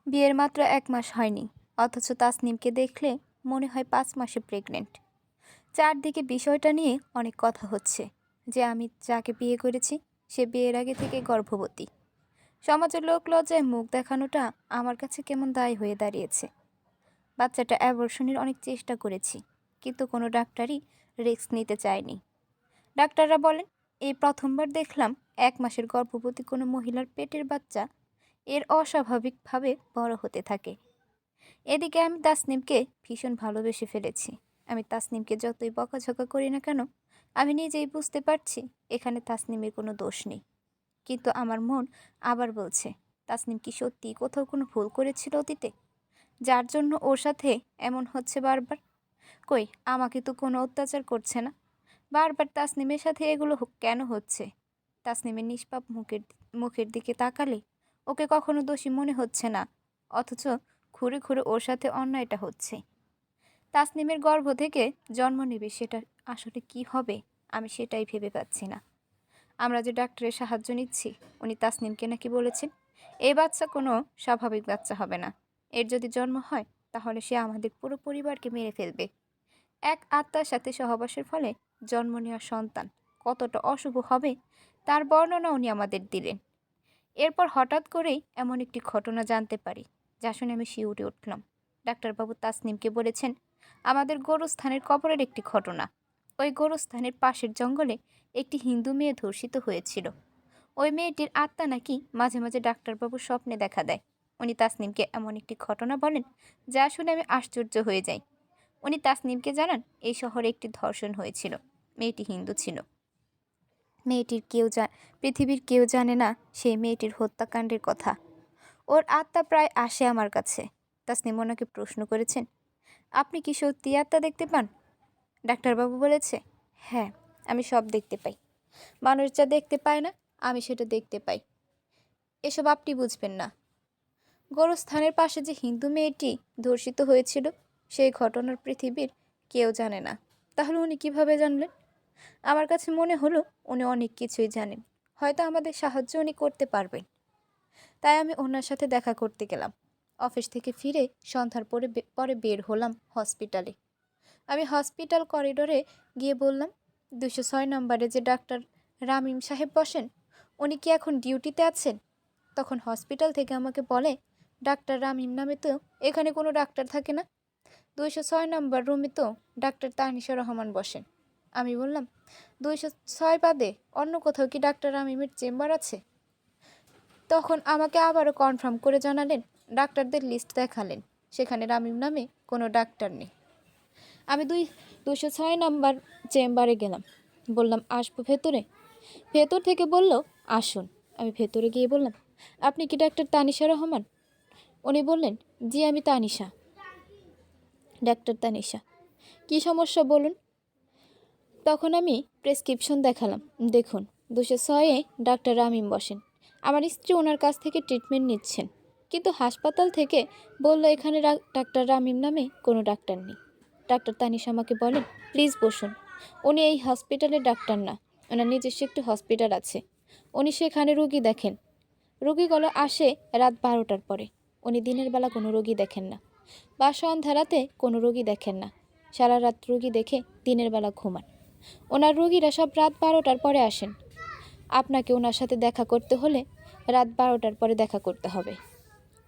বিয়ের মাত্র ১ মাস হয়নি, অথচ তাসনিমকে দেখলে মনে হয় ৫ মাসে প্রেগনেন্ট। চারদিকে বিষয়টা নিয়ে অনেক কথা হচ্ছে যে আমি যাকে বিয়ে করেছি সে বিয়ের আগে থেকে গর্ভবতী। সমাজের লোক লজ্জায় মুখ দেখানোটা আমার কাছে কেমন দায় হয়ে দাঁড়িয়েছে। বাচ্চাটা অ্যাবর্শনের অনেক চেষ্টা করেছি, কিন্তু কোনো ডাক্তারই রিস্ক নিতে চায়নি। ডাক্তাররা বলেন এই প্রথমবার দেখলাম ১ মাসের গর্ভবতী কোনো মহিলার পেটের বাচ্চা এর অস্বাভাবিকভাবে বড় হতে থাকে। এদিকে আমি তাসনিমকে ভীষণ ভালোবেসে ফেলেছি। আমি তাসনিমকে যতই বকাঝকা করি না কেন, আমি নিজেই বুঝতে পারছি এখানে তাসনিমের কোনো দোষ নেই। কিন্তু আমার মন আবার বলছে, তাসনিম কি সত্যিই কোথাও কোনো ভুল করেছিল অতীতে, যার জন্য ওর সাথে এমন হচ্ছে বারবার? কই, আমাকে তো কোনো অত্যাচার করছে না। বারবার তাসনিমের সাথে এগুলো কেন হচ্ছে? তাসনিমের নিষ্পাপ মুখের দিকে তাকালে ওকে কখনো দোষী মনে হচ্ছে না, অথচ ঘুরে ঘুরে ওর সাথে অন্যায়টা হচ্ছে। তাসনিমের গর্ভ থেকে জন্ম নেবে, সেটা আসলে কি হবে আমি সেটাই ভেবে পাচ্ছি না। আমরা যে ডাক্তারের সাহায্য নিচ্ছি, উনি তাসনিমকে নাকি বলেছেন এই বাচ্চা কোনো স্বাভাবিক বাচ্চা হবে না। এর যদি জন্ম হয় তাহলে সে আমাদের পুরো পরিবারকে মেরে ফেলবে। এক আত্মার সাথে সহবাসের ফলে জন্ম নেওয়া সন্তান কতটা অশুভ হবে তার বর্ণনা উনি আমাদের দিলেন। এরপর হঠাৎ করেই এমন একটি ঘটনা জানতে পারি, যা শুনে আমি শিউরে উঠলাম। ডাক্তারবাবু তাসনিমকে বলেছেন আমাদের গোরস্থানের কবরের একটি ঘটনা। ওই গোরস্থানের পাশের জঙ্গলে একটি হিন্দু মেয়ে ধর্ষিত হয়েছিল। ওই মেয়েটির আত্মা নাকি মাঝে মাঝে ডাক্তারবাবুর স্বপ্নে দেখা দেয়। উনি তাসনিমকে এমন একটি ঘটনা বলেন যা শুনে আমি আশ্চর্য হয়ে যাই। উনি তাসনিমকে জানান এই শহরে একটি ধর্ষণ হয়েছিল, মেয়েটি হিন্দু ছিল। পৃথিবীর কেউ জানে না সেই মেয়েটির হত্যাকাণ্ডের কথা। ওর আত্মা প্রায় আসে আমার কাছে। তাসনিম ওনাকে প্রশ্ন করেছেন, আপনি কি সত্যি আত্মা দেখতে পান? ডাক্তারবাবু বলেছে, হ্যাঁ, আমি সব দেখতে পাই। মানুষ যা দেখতে পায় না আমি সেটা দেখতে পাই। এসব আপনি বুঝবেন না। গোরস্থানের পাশে যে হিন্দু মেয়েটি ধর্ষিত হয়েছিল সেই ঘটনার পৃথিবীর কেউ জানে না। তাহলে উনি কিভাবে জানলেন? আমার কাছে মনে হলো উনি অনেক কিছুই জানেন, হয়তো আমাদের সাহায্য উনি করতে পারবেন। তাই আমি ওনার সাথে দেখা করতে গেলাম। অফিস থেকে ফিরে সন্ধ্যার পরে বের হলাম হসপিটালে। আমি হসপিটাল করিডোরে গিয়ে বললাম, ২০৬ নম্বরে যে ডাক্তার রামিম সাহেব বসেন, উনি কি এখন ডিউটিতে আছেন? তখন হসপিটাল থেকে আমাকে বলে, ডাক্তার রামিম নামে তো এখানে কোনো ডাক্তার থাকে না। ২০৬ নম্বর রুমে তো ডাক্তার তানিশা রহমান বসেন। আমি বললাম, ২০৬ বাদে অন্য কোথাও কি ডাক্তার রামিমের চেম্বার আছে? তখন আমাকে আবারও কনফার্ম করে জানালেন, ডাক্তারদের লিস্ট দেখালেন, সেখানে রামিম নামে কোনো ডাক্তার নেই। আমি ২০৬ নাম্বার চেম্বারে গেলাম, বললাম আসবো ভেতরে? ভেতর থেকে বলল আসুন। আমি ভেতরে গিয়ে বললাম, আপনি কি ডাক্তার তানিশা রহমান? উনি বললেন, জি আমি তানিশা, ডাক্তার তানিশা। কি সমস্যা বলুন? তখন আমি প্রেসক্রিপশন দেখালাম, দেখুন ২০৬-এ ডাক্তার রামিম বসেন। আমার স্ত্রী ওনার কাছ থেকে ট্রিটমেন্ট নিচ্ছেন, কিন্তু হাসপাতাল থেকে বলল এখানে ডাক্তার রামিম নামে কোনো ডাক্তার নেই। ডাক্তার তানিশা আমাকে বলেন, প্লিজ বসুন। উনি এই হসপিটালের ডাক্তার না, ওনার নিজস্ব একটি হসপিটাল আছে। উনি সেখানে রুগী দেখেন। রুগীগুলো আসে রাত ১২টার পরে। উনি দিনের বেলা কোনো রোগী দেখেন না, বা সন্ধ্যা রাতে কোনো রোগী দেখেন না। সারা রাত রুগী দেখে দিনের বেলা ঘুমান। ওনার রোগীরা সব রাত ১২টার পরে আসেন। আপনাকে ওনার সাথে দেখা করতে হলে রাত ১২টার পরে দেখা করতে হবে।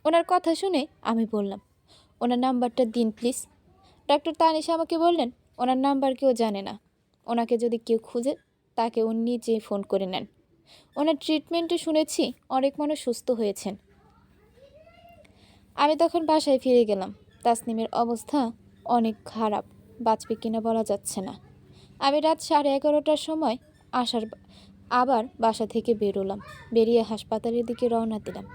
ওনার কথা শুনে আমি বললাম, ওনার নাম্বারটা দিন প্লিজ। ডক্টর তানিশা আমাকে বললেন, ওনার নাম্বার কেউ জানে না। ওনাকে যদি কেউ খুঁজে তাকে উনি নিজেই ফোন করে নেন। ওনার ট্রিটমেন্টে শুনেছি অনেক মানুষ সুস্থ হয়েছেন। আমি তখন বাসায় ফিরে গেলাম। তাসনিমের অবস্থা অনেক খারাপ, বাঁচবে কিনা বলা যাচ্ছে না। আমি রাত 11:30টার সময় আবার বাসা থেকে বেরোলাম। বেরিয়ে হাসপাতালের দিকে রওনা দিলাম।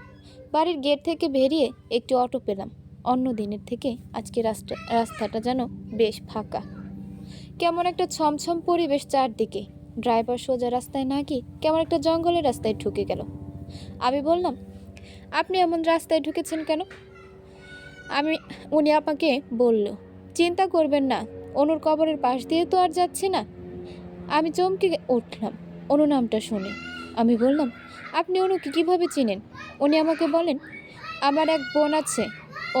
বাড়ির গেট থেকে বেরিয়ে একটি অটো পেলাম। অন্য দিনের থেকে আজকে রাস্তাটা যেন বেশ ফাঁকা। কেমন একটা ছমছম পরিবেশ চারদিকে। ড্রাইভার সোজা রাস্তায় না গিয়ে কেমন একটা জঙ্গলের রাস্তায় ঢুকে গেল। আমি বললাম, আপনি এমন রাস্তায় ঢুকেছেন কেন? উনি আমাকে বলল, চিন্তা করবেন না, অনুর কবরের পাশ দিয়ে তো আর যাচ্ছি না। আমি চমকে উঠলাম অনু নামটা শুনে। আমি বললাম, আপনি অনুকে কিভাবে চিনেন? উনি আমাকে বলেন, আমার এক বোন আছে,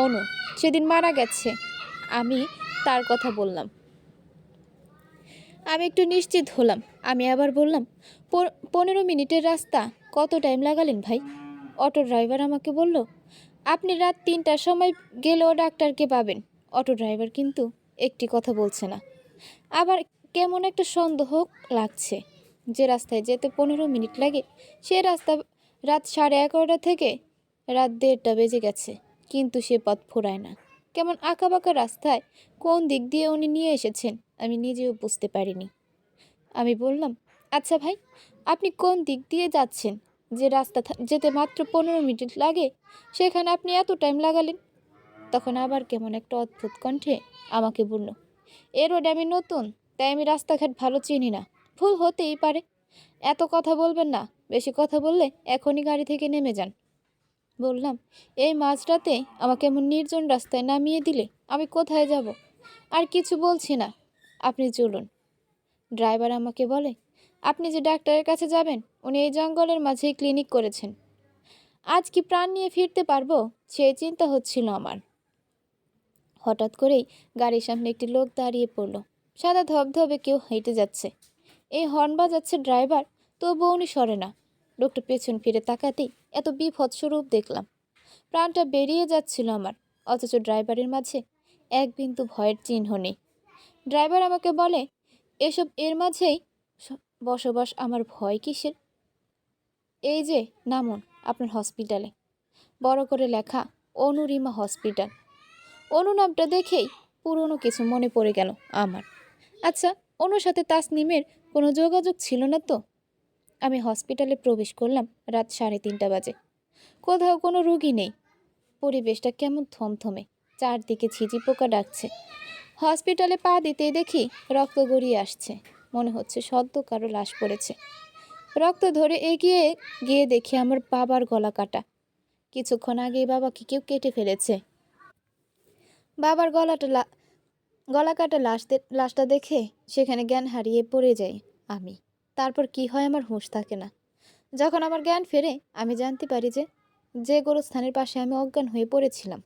অনু, সেদিন মারা গেছে। আমি তার কথা বললাম। আমি একটু নিশ্চিত হলাম। আমি আবার বললাম, 15 মিনিটের রাস্তা, কত টাইম লাগালেন ভাই? অটো ড্রাইভার আমাকে বলল, আপনি রাত 3টার সময় গেলেও ডাক্তারকে পাবেন। অটো ড্রাইভার কিন্তু একটি কথা বলছে না। আবার কেমন একটা সন্দেহ লাগছে, যে রাস্তায় যেতে 15 মিনিট লাগে সে রাস্তা রাত 11:30 থেকে রাত 1:30 বেজে গেছে, কিন্তু সে পথ ফুরায় না। কেমন আঁকাবাঁকা রাস্তায় কোন দিক দিয়ে উনি নিয়ে এসেছেন আমি নিজেও বুঝতে পারিনি। আমি বললাম, আচ্ছা ভাই, আপনি কোন দিক দিয়ে যাচ্ছেন? যে রাস্তা যেতে মাত্র 15 মিনিট লাগে, সেখানে আপনি এত টাইম লাগালেন। তখন আবার কেমন একটা অদ্ভুত কণ্ঠে আমাকে বলল, এ রোডে আমি নতুন, তাই আমি রাস্তাঘাট ভালো চিনি না, ভুল হতেই পারে। এত কথা বলবেন না, বেশি কথা বললে এখনই গাড়ি থেকে নেমে যান। বললাম, এই মাঝরাতে আমাকে এমন নির্জন রাস্তায় নামিয়ে দিলে আমি কোথায় যাব? আর কিছু বলছি না, আপনি চলুন। ড্রাইভার আমাকে বলে, আপনি যে ডাক্তারের কাছে যাবেন, উনি এই জঙ্গলের মাঝেই ক্লিনিক করেছেন। আজ কি প্রাণ নিয়ে ফিরতে পারবো সেই চিন্তা হচ্ছিল আমার। হঠাৎ করেই গাড়ির সামনে একটি লোক দাঁড়িয়ে পড়ল। সাদা ধবধবে কেউ হেঁটে যাচ্ছে। এই হর্ন বাজাচ্ছে ড্রাইভার, তবুও উনি সরে না। লোকটা পেছন ফিরে তাকাতেই এত বিভৎস রূপ দেখলাম, প্রাণটা বেরিয়ে যাচ্ছিল আমার। অথচ ড্রাইভারের মাঝে এক বিন্দু ভয়ের চিহ্ন নেই। ড্রাইভার আমাকে বলে, এসব এর মাঝেই বসবাস, আমার ভয় কিসের? এই যে নামুন আপনার হসপিটালে, বড় করে লেখা অনুরিমা হসপিটাল। অনু নামটা দেখেই পুরনো কিছু মনে পড়ে গেল আমার। আচ্ছা, অনুর সাথে তাসনিমের কোনো যোগাযোগ ছিল না তো? আমি হসপিটালে প্রবেশ করলাম রাত 3:30 বাজে। কোথাও কোনো রোগী নেই। পরিবেশটা কেমন থমথমে, চারদিকে ঝিঝি পোকা ডাকছে। হসপিটালে পা দিতেই দেখি রক্ত গড়িয়ে আসছে। মনে হচ্ছে সদ্য কারো লাশ পড়েছে। রক্ত ধরে এগিয়ে গিয়ে দেখি আমার বাবার গলা কাটা। কিছুক্ষণ আগেই বাবাকে কেউ কেটে ফেলেছে। বাবার গলা কাটা লাশটা দেখে সেখানে জ্ঞান হারিয়ে পড়ে যাই আমি। তারপর কি হয় আমার হুঁশ থাকে না। যখন আমার জ্ঞান ফেরে আমি জানতে পারি যে গোরস্থানের পাশে আমি অজ্ঞান হয়ে পড়েছিলাম।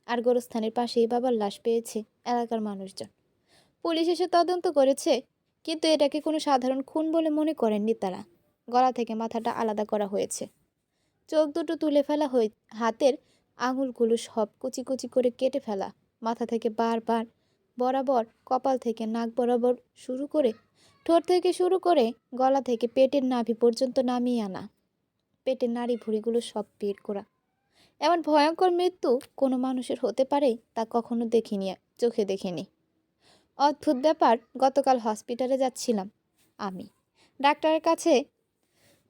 আর গোরস্থানের পাশেই বাবার লাশ পেয়েছে এলাকার মানুষজন। পুলিশ এসে তদন্ত করেছে, কিন্তু এটাকে কোনো সাধারণ খুন বলে মনে করেননি তারা। গলা থেকে মাথাটা আলাদা করা হয়েছে, চোখ দুটো তুলে ফেলা হয়ে, হাতের আঙুলগুলো সব কুচি কুচি করে কেটে ফেলা, মাথা থেকে বারবার বরাবর, কপাল থেকে নাক বরাবর শুরু করে, ঠোঁট থেকে শুরু করে গলা থেকে পেটের নাভি পর্যন্ত নামিয়ে আনা, পেটের নাড়ি ভুঁড়িগুলো সব বের করা। এমন ভয়ঙ্কর মৃত্যু কোনো মানুষের হতে পারে তা কখনো দেখিনি, চোখে দেখিনি। অদ্ভুত ব্যাপার, গতকাল হসপিটালে যাচ্ছিলাম আমি ডাক্তারের কাছে।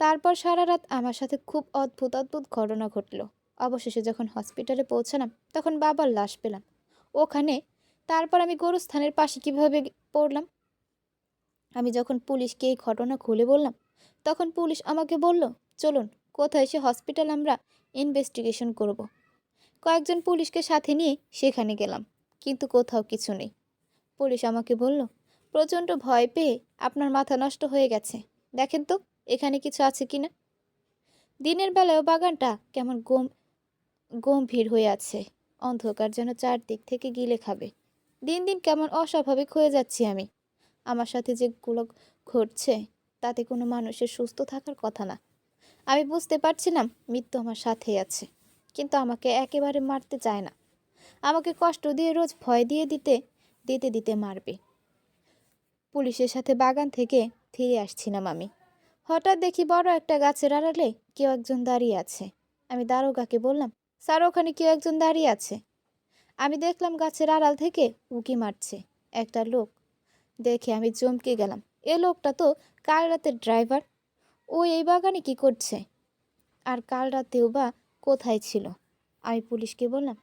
তারপর সারা রাত আমার সাথে খুব অদ্ভুত অদ্ভুত ঘটনা ঘটল। অবশেষে যখন হসপিটালে পৌঁছালাম তখন বাবার লাশ পেলাম ওখানে। তারপর আমি গোরস্থানের পাশে কিভাবে পড়লাম? আমি যখন পুলিশকে এই ঘটনা খুলে বললাম, তখন পুলিশ আমাকে বলল, চলুন কোথায় সে হসপিটাল, আমরা ইনভেস্টিগেশন করব। কয়েকজন পুলিশকে সাথে নিয়ে সেখানে গেলাম, কিন্তু কোথাও কিছু নেই। পুলিশ আমাকে বলল, প্রচণ্ড ভয় পেয়ে আপনার মাথা নষ্ট হয়ে গেছে, দেখেন তো এখানে কিছু আছে কিনা। দিনের বেলায়ও বাগানটা কেমন গম্ভীর হয়ে আছে, অন্ধকার যেন চারদিক থেকে গিলে খাবে। দিন দিন কেমন অস্বাভাবিক হয়ে যাচ্ছি আমি। আমার সাথে যেগুলো ঘটছে তাতে কোনো মানুষের সুস্থ থাকার কথা না। আমি বুঝতে পারছিলাম মৃত্যু আমার সাথেই আছে, কিন্তু আমাকে একেবারে মারতে চায় না। আমাকে কষ্ট দিয়ে রোজ ভয় দিয়ে দিতে দিতে দিতে মারবে। পুলিশের সাথে বাগান থেকে ফিরে আসছিলাম আমি। হঠাৎ দেখি বড় একটা গাছের আড়ালে কেউ একজন দাঁড়িয়ে আছে। আমি দারোগাকে বললাম, স্যার ওখানে কেউ একজন দাঁড়িয়ে আছে। আমি দেখলাম গাছের আড়াল থেকে উঁকি মারছে একটা লোক। দেখে আমি চমকে গেলাম, এ লোকটা তো কাল রাতের ড্রাইভার। ও এই বাগানে কি করছে, আর কাল রাতেও বা কোথায় ছিল? আমি পুলিশকে বললাম,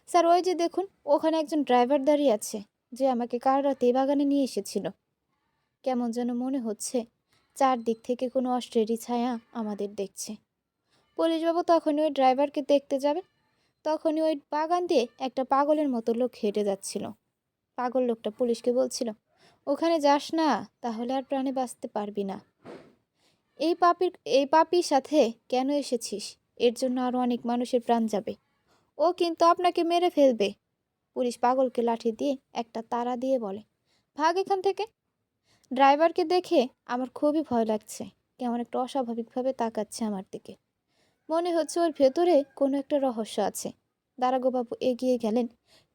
স্যার ওই যে দেখুন, ওখানে একজন ড্রাইভার দাঁড়িয়ে আছে, যে আমাকে কাল রাতে এই বাগানে নিয়ে এসেছিল। কেমন যেন মনে হচ্ছে চারদিক থেকে কোনো অস্ট্রেরি ছায়া আমাদের দেখছে। পুলিশবাবু তখনই ওই ড্রাইভারকে দেখতে যাবে, তখনই ওই বাগান দিয়ে একটা পাগলের মতো লোক হেঁটে যাচ্ছিল। পাগল লোকটা পুলিশকে বলছিল, ওখানে যাস না, তাহলে আর প্রাণে বাঁচতে পারবি না। এই পাপির সাথে কেন এসেছিস? এর জন্য আরও অনেক মানুষের প্রাণ যাবে। ও কিন্তু আপনাকে মেরে ফেলবে। পুলিশ পাগলকে লাঠি দিয়ে একটা তাড়া দিয়ে বলে, ভাগ এখান থেকে। ড্রাইভারকে দেখে আমার খুবই ভয় লাগছে। কেমন একটা অস্বাভাবিকভাবে তাকাচ্ছে আমার দিকে। মনে হচ্ছে ওর ভেতরে কোনো একটা রহস্য আছে। দারোগাবাবু এগিয়ে গেলেন।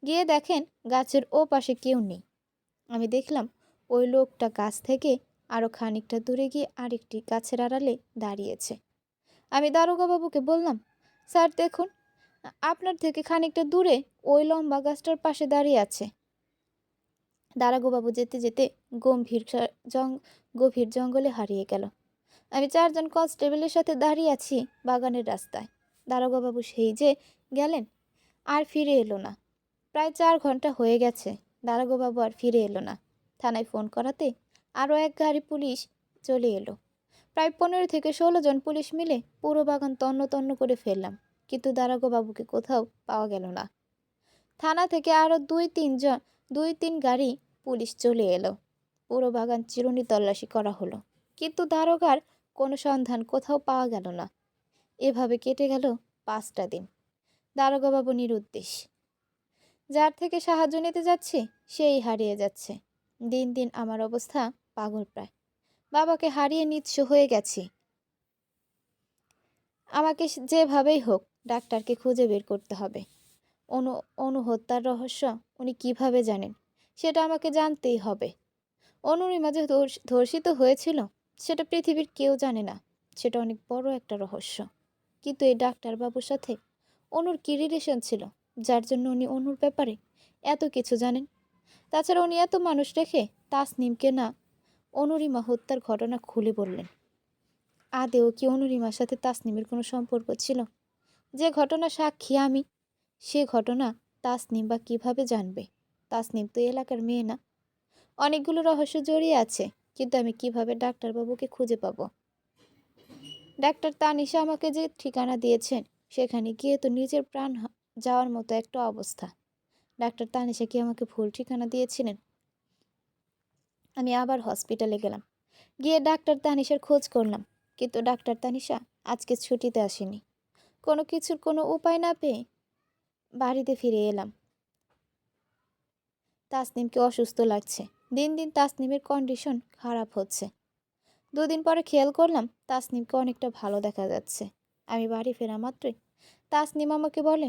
গিয়ে দেখেন গাছের ও পাশে কেউ নেই। আমি দেখলাম ওই লোকটা গাছ থেকে আরও খানিকটা দূরে গিয়ে আরেকটি গাছের আড়ালে দাঁড়িয়েছে। আমি দারোগাবাবুকে বললাম, স্যার দেখুন, আপনার থেকে খানিকটা দূরে ওই লম্বা গাছটার পাশে দাঁড়িয়ে আছে। দারোগাবাবু যেতে যেতে গভীর জঙ্গলে হারিয়ে গেল। আমি 4 জন কনস্টেবলের সাথে দাঁড়িয়ে আছি বাগানের রাস্তায়। দারোগাবাবু সেই যে গেলেন, আর ফিরে এলো না। প্রায় 4 ঘন্টা হয়ে গেছে, দারোগাবাবু আর ফিরে এলো না। থানায় ফোন করাতে আরও এক গাড়ি পুলিশ চলে এলো। প্রায় 15 থেকে 16 জন পুলিশ মিলে পুরো বাগান তন্ন তন্ন করে ফেললাম, কিন্তু দারোগাবাবুকে কোথাও পাওয়া গেল না। থানা থেকে আরও 2-3 গাড়ি পুলিশ চলে এলো। পুরো বাগান চিরুনি তল্লাশি করা হলো, কিন্তু দারোগার কোনো সন্ধান কোথাও পাওয়া গেল না। এভাবে কেটে গেল 5টা দিন। দারোগাবাবু নিরুদ্দেশ। যার থেকে সাহায্য নিতে যাচ্ছি সেই হারিয়ে যাচ্ছে। দিন দিন আমার অবস্থা পাগল প্রায়। বাবাকে হারিয়ে নিঃস্ব হয়ে গেছি। আমাকে যেভাবেই হোক ডাক্তারকে খুঁজে বের করতে হবে। অনু হত্যার রহস্য উনি কিভাবে জানেন সেটা আমাকে জানতেই হবে। অনুরিমা যে ধর্ষিত হয়েছিল সেটা পৃথিবীর কেউ জানে না। সেটা অনেক বড় একটা রহস্য। কিন্তু এই ডাক্তারবাবুর সাথে অনুর কী রিলেশন ছিল যার জন্য উনি অনুর ব্যাপারে এত কিছু জানেন? তাছাড়া উনি এত মানুষ রেখে তাসনিমকে না অনুরিমা হত্যার ঘটনা খুলে বললেন। আদেও কি অনুরিমার সাথে তাসনিমের কোনো সম্পর্ক ছিল? যে ঘটনা সাক্ষী আমি, সে ঘটনা তাসনিম বা কীভাবে জানবে? তাসনিম তো এলাকার মেয়ে না। অনেকগুলো রহস্য জড়িয়ে আছে, কিন্তু আমি কিভাবে ডাক্তারবাবুকে খুঁজে পাবো? ডাক্তার তানিশা আমাকে যে ঠিকানা দিয়েছেন সেখানে গিয়ে তো নিজের প্রাণ যাওয়ার মতো একটা অবস্থা। ডাক্তার তানিশা কি আমাকে ভুল ঠিকানা দিয়েছিলেন? আমি আবার হসপিটালে গেলাম। গিয়ে ডাক্তার তানিশার খোঁজ করলাম, কিন্তু ডাক্তার তানিশা আজকে ছুটিতে আসেনি। কোনো কিছুর কোনো উপায় না পেয়ে বাড়িতে ফিরে এলাম। তাসনিমকে অসুস্থ লাগছে। দিন দিন তাসনিমের কন্ডিশন খারাপ হচ্ছে। 2 দিন পরে খেয়াল করলাম তাসনিমকে অনেকটা ভালো দেখা যাচ্ছে। আমি বাড়ি ফেরা মাত্রই তাসনিম আমাকে বলে,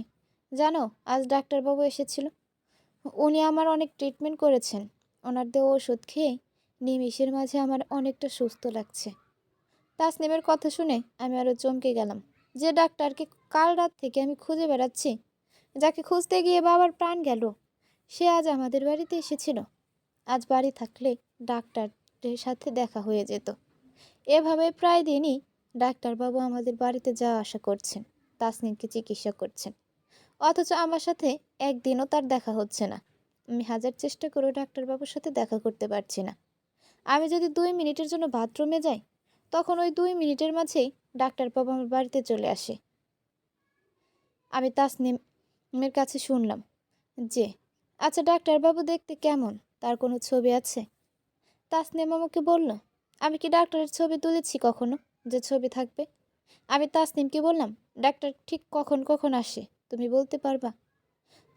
জানো আজ ডাক্তারবাবু এসেছিল। উনি আমার অনেক ট্রিটমেন্ট করেছেন। ওনার দেওয়া ওষুধ খেয়ে নিমিষের মাঝে আমার অনেকটা সুস্থ লাগছে। তাসনিমের কথা শুনে আমি আরও চমকে গেলাম। যে ডাক্তারকে কাল রাত থেকে আমি খুঁজে বেড়াচ্ছি, যাকে খুঁজতে গিয়ে বাবার প্রাণ গেল, সে আজ আমাদের বাড়িতে এসেছিল। আজ বাড়ি থাকলে ডাক্তারের সাথে দেখা হয়ে যেত। এভাবে প্রায় দিনই ডাক্তারবাবু আমাদের বাড়িতে যাওয়া আসা করছেন, তাসনিমকে চিকিৎসা করছেন। অথচ আমার সাথে একদিনও তার দেখা হচ্ছে না। আমি হাজার চেষ্টা করেও ডাক্তারবাবুর সাথে দেখা করতে পারছি না। আমি যদি 2 মিনিটের জন্য বাথরুমে যাই, তখন ওই 2 মিনিটের মাঝেই ডাক্তারবাবু আমার বাড়িতে চলে আসে। আমি তাসনিমের কাছে শুনলাম যে, আচ্ছা ডাক্তারবাবু দেখতে কেমন, তার কোনো ছবি আছে? তাসনিম আমাকে বলল, আমি কি ডাক্তারের ছবি তুলেছি কখনো যে ছবি থাকবে? আমি তাসনিমকে বললাম, ডাক্তার ঠিক কখন কখন আসে তুমি বলতে পারবা?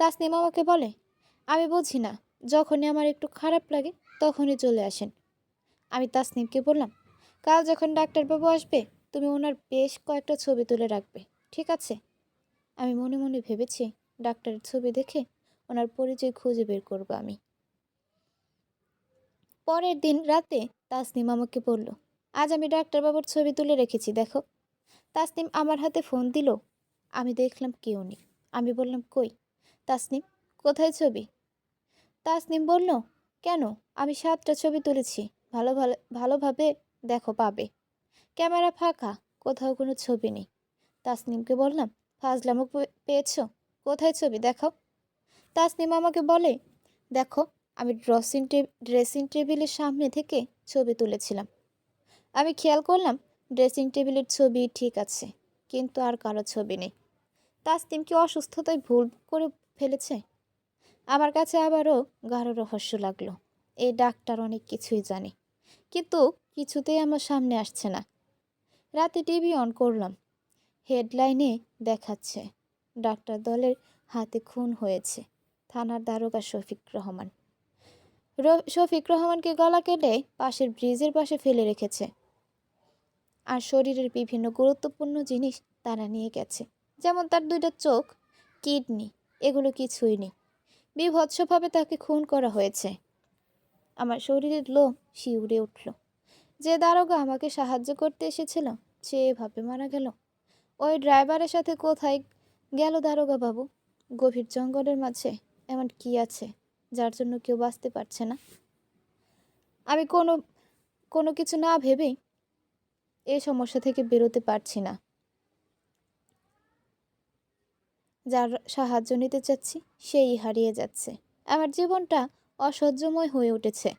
তাসনিম আমাকে বলে, আমি বুঝি না, যখনই আমার একটু খারাপ লাগে তখনই চলে আসেন। আমি তাসনিমকে বললাম, কাল যখন ডাক্তারবাবু আসবে তুমি ওনার বেশ কয়েকটা ছবি তুলে রাখবে, ঠিক আছে? আমি মনে মনে ভেবেছি ডাক্তারের ছবি দেখে ওনার পরিচয় খুঁজে বের করবো আমি। পরের দিন রাতে তাসনিম আমাকে বলল, আজ আমি ডাক্তারবাবুর ছবি তুলে রেখেছি দেখো। তাসনিম আমার হাতে ফোন দিল। আমি দেখলাম কেউ নেই। আমি বললাম, কই তাসনিম, কোথায় ছবি? তাসনিম বলল, কেন, আমি 7টা ছবি তুলেছি, ভালোভাবে দেখো পাবে। ক্যামেরা ফাঁকা, কোথাও কোনো ছবি নেই। তাসনিমকে বললাম, ফাজলামো পেয়েছো, কোথায় ছবি দেখাও। তাসনিম আমাকে বলে, দেখো, আমি ড্রেসিং টেবিলের সামনে থেকে ছবি তুলেছিলাম। আমি খেয়াল করলাম ড্রেসিং টেবিলের ছবি ঠিক আছে, কিন্তু আর কারো ছবি নেই। তাসনিম কি অসুস্থতায় ভুল করে ফেলেছে? আমার কাছে আবারও গাঢ় রহস্য লাগলো। এই ডাক্তার অনেক কিছুই জানে, কিন্তু কিছুতেই আমার সামনে আসছে না। রাতে টিভি অন করলাম। হেডলাইনে দেখাচ্ছে, ডাক্তার দলের হাতে খুন হয়েছে থানার দারোগা শফিক রহমান। শফিক রহমানকে গলা কেটে পাশের ব্রিজের পাশে ফেলে রেখেছে, আর শরীরের বিভিন্ন গুরুত্বপূর্ণ জিনিস তারা নিয়ে গেছে, যেমন তার 2টা চোখ, কিডনি, এগুলো কিছুই নেই। বীভৎসভাবে তাকে খুন করা হয়েছে। আমার শরীরের লোম শিউরে উঠল। যে দারোগা আমাকে সাহায্য করতে এসেছিল সে এভাবে মারা গেল। ওই ড্রাইভারের সাথে কোথায় গেল দারোগা বাবু? গভীর জঙ্গলের মাঝে এমন কি আছে যার জন্য কেউ বাঁচতে পারছে না? আমি কোনো কিছু না ভেবেই এই সমস্যা থেকে বেরোতে পারছি না। যার সাহায্য নিতে চাচ্ছি সেই হারিয়ে যাচ্ছে। আমার জীবনটা অসহ্যময় হয়ে উঠেছে।